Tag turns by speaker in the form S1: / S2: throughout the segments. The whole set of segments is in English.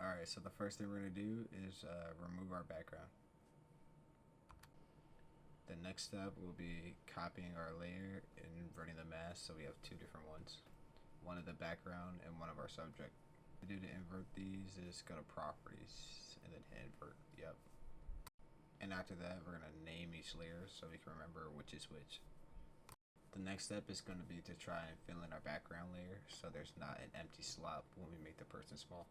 S1: Alright, so the first thing we're going to do is remove our background. The next step will be copying our layer and inverting the mask, so we have two different ones. One of the background and one of our subject. What we do to invert these is go to properties and then invert, yep. And after that, we're going to name each layer so we can remember which is which. The next step is going to be to try and fill in our background layer so there's not an empty slot when we make the person small.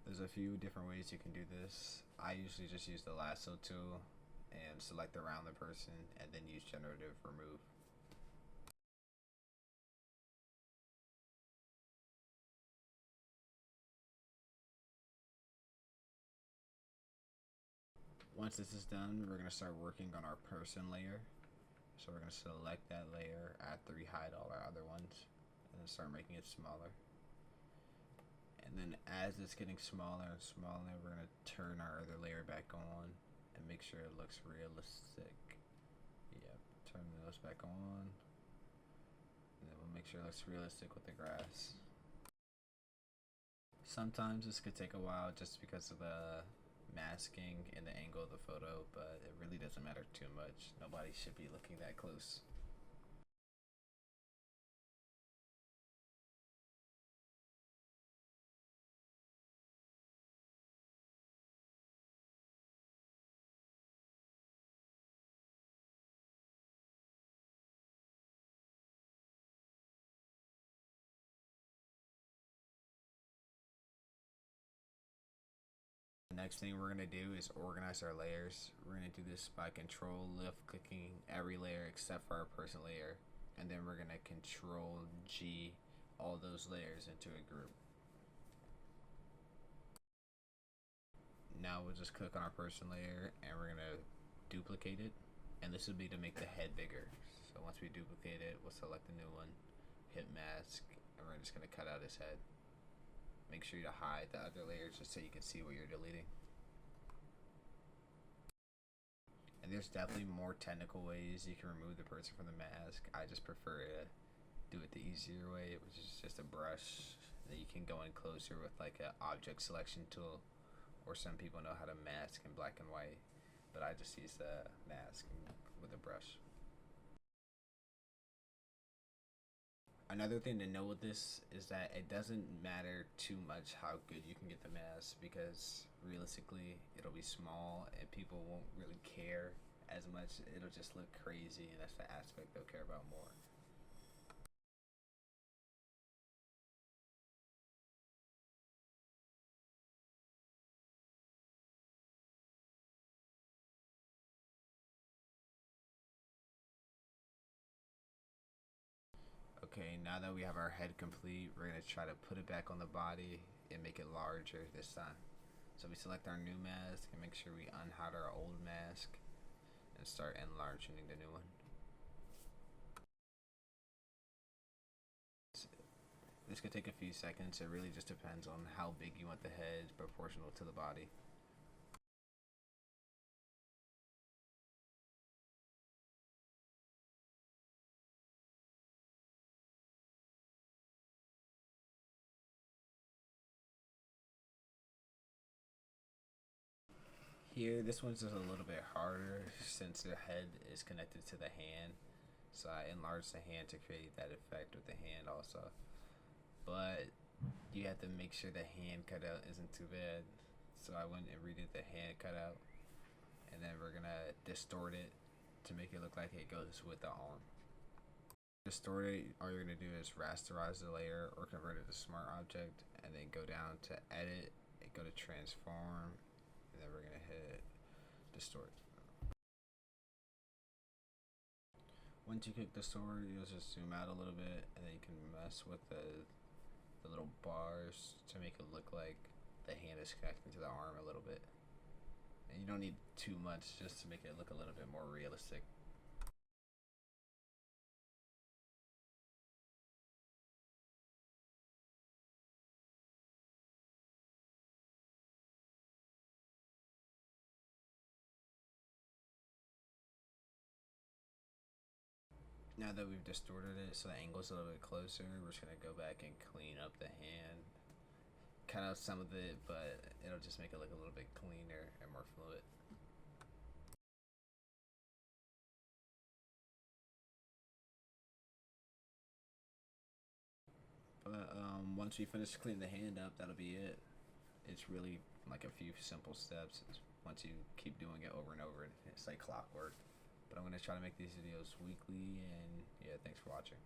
S1: There's a few different ways you can do this. I usually just use the lasso tool and select around the person and then use generative remove. Once this is done, we're going to start working on our person layer. So we're going to select that layer after we hide all our other ones and then start making it smaller. And then as it's getting smaller and smaller, we're going to turn our other layer back on and make sure it looks realistic. Yep, turn those back on. And then we'll make sure it looks realistic with the grass. Sometimes this could take a while just because of the masking and the angle of the photo, but it really doesn't matter too much. Nobody should be looking that close. The next thing we're going to do is organize our layers. We're going to do this by control lift clicking every layer except for our person layer, and then we're going to control G all those layers into a group. Now we'll just click on our person layer and we're going to duplicate it, and this would be to make the head bigger. So once we duplicate it, we'll select a new one, hit mask, and we're just going to cut out his head. Make sure you hide the other layers just so you can see what you're deleting. And there's definitely more technical ways you can remove the person from the mask. I just prefer to do it the easier way, which is just a brush. Then you can go in closer with like an object selection tool, or some people know how to mask in black and white, but I just use the mask with a brush. Another thing to know with this is that it doesn't matter too much how good you can get the mask, because realistically it'll be small and people won't really care as much. It'll just look crazy, and that's the aspect they'll care about more. Okay, now that we have our head complete, we're going to try to put it back on the body and make it larger this time. So we select our new mask and make sure we unhide our old mask and start enlarging the new one. This could take a few seconds. It really just depends on how big you want the head proportional to the body. Here, this one's just a little bit harder since the head is connected to the hand. So I enlarged the hand to create that effect with the hand also. But you have to make sure the hand cutout isn't too bad. So I went and redid the hand cutout. And then we're gonna distort it to make it look like it goes with the arm. Distort it, all you're gonna do is rasterize the layer or convert it to smart object, and then go down to edit and go to transform, and then we're gonna hit distort. Once you click distort, you'll just zoom out a little bit, and then you can mess with the little bars to make it look like the hand is connecting to the arm a little bit. And you don't need too much, just to make it look a little bit more realistic. Now that we've distorted it so the angle's a little bit closer, we're just gonna go back and clean up the hand, cut out some of it, but it'll just make it look a little bit cleaner and more fluid. But once we finish cleaning the hand up, that'll be it. It's really like a few simple steps. Once you keep doing it over and over, it's like clockwork. But I'm going to try to make these videos weekly, and yeah, thanks for watching.